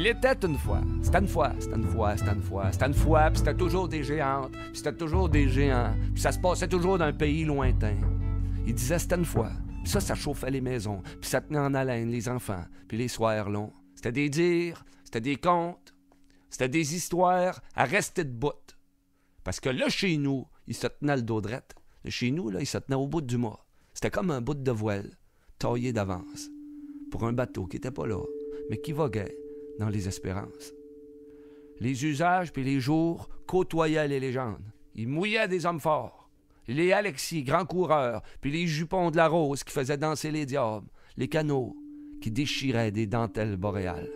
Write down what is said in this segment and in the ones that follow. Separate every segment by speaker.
Speaker 1: Il était une fois. C'était une fois, c'était une fois, c'était une fois, c'était une fois, puis c'était toujours des géantes, puis c'était toujours des géants, puis ça se passait toujours d'un pays lointain. Il disait c'était une fois, puis ça chauffait les maisons, puis ça tenait en haleine les enfants, puis les soirs longs. C'était des dires, c'était des contes, c'était des histoires à rester debout. Parce que là, chez nous, il se tenait le dos drette. Chez nous, là, il se tenait au bout du mât. C'était comme un bout de voile, taillé d'avance, pour un bateau qui était pas là, mais qui voguait dans les espérances. Les usages puis les jours côtoyaient les légendes. Ils mouillaient des hommes forts. Les Alexis, grands coureurs, puis les jupons de la rose qui faisaient danser les diables, les canots qui déchiraient des dentelles boréales.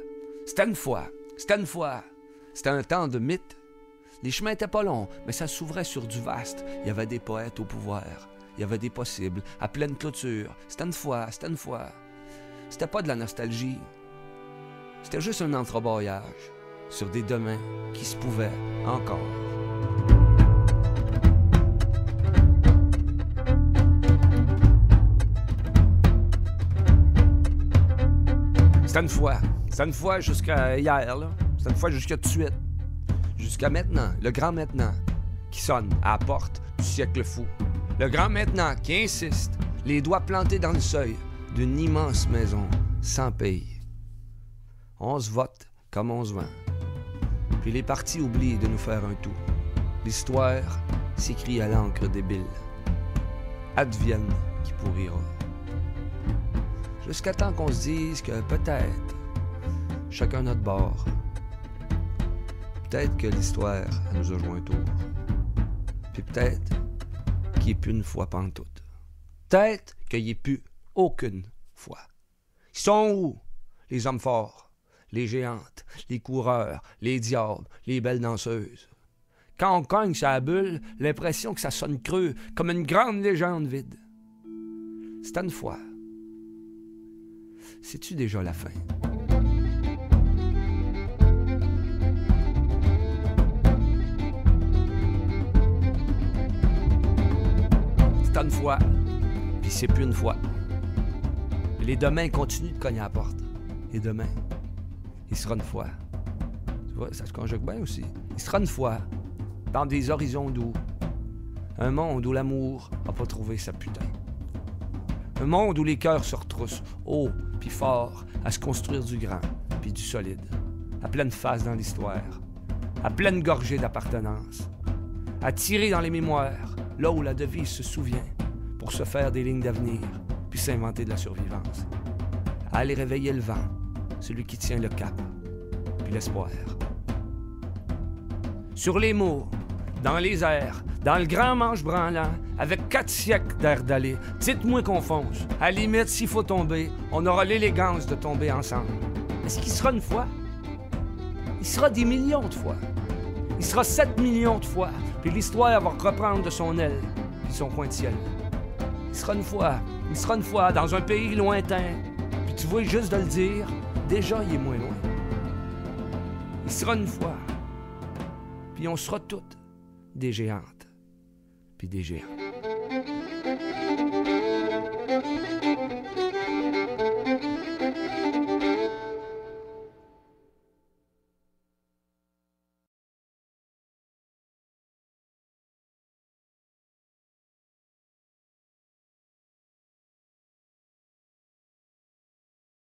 Speaker 1: C'était une fois, c'était une fois, c'était un temps de mythe. Les chemins étaient pas longs, mais ça s'ouvrait sur du vaste. Il y avait des poètes au pouvoir, il y avait des possibles, à pleine clôture. C'était une fois, c'était une fois. C'était pas de la nostalgie. C'était juste un entrebâillage sur des demains qui se pouvaient encore. C'était une fois jusqu'à hier, là. C'était une fois jusqu'à tout de suite. Jusqu'à maintenant, le grand maintenant, qui sonne à la porte du siècle fou. Le grand maintenant qui insiste, les doigts plantés dans le seuil d'une immense maison sans pays. On se vote comme on se vend. Puis les partis oublient de nous faire un tout. L'histoire s'écrit à l'encre débile. Advienne qui pourrira. Jusqu'à temps qu'on se dise que peut-être, chacun notre bord, peut-être que l'histoire nous a joué un tour. Puis peut-être qu'il n'y ait plus une fois pantoute. Peut-être qu'il n'y ait plus aucune fois. Ils sont où, les hommes forts, les géantes, les coureurs, les diables, les belles danseuses? Quand on cogne sa bulle, l'impression que ça sonne creux, comme une grande légende vide. C'était une fois. C'est-tu déjà la fin? C'était une fois, puis c'est plus une fois. Et les demain continuent de cogner à la porte. Et demain, il sera une fois. Tu vois, ça se conjugue bien aussi. Il sera une fois, dans des horizons doux. Un monde où l'amour n'a pas trouvé sa putain. Un monde où les cœurs se retroussent, haut puis fort, à se construire du grand puis du solide. À pleine face dans l'histoire. À pleine gorgée d'appartenance. À tirer dans les mémoires, là où la devise se souvient, pour se faire des lignes d'avenir puis s'inventer de la survivance. À aller réveiller le vent, celui qui tient le cap, puis l'espoir. Sur les mots, dans les airs, dans le grand manche branlant, avec 4 siècles d'air d'aller, dites-moi qu'on fonce. À la limite, s'il faut tomber, on aura l'élégance de tomber ensemble. Est-ce qu'il sera une fois? Il sera des millions de fois. Il sera 7 millions de fois, puis l'histoire va reprendre de son aile, puis son coin de ciel. Il sera une fois, dans un pays lointain, puis tu vois, juste de le dire, déjà, il est moins loin. Il sera une fois, puis on sera toutes des géantes, puis des géants.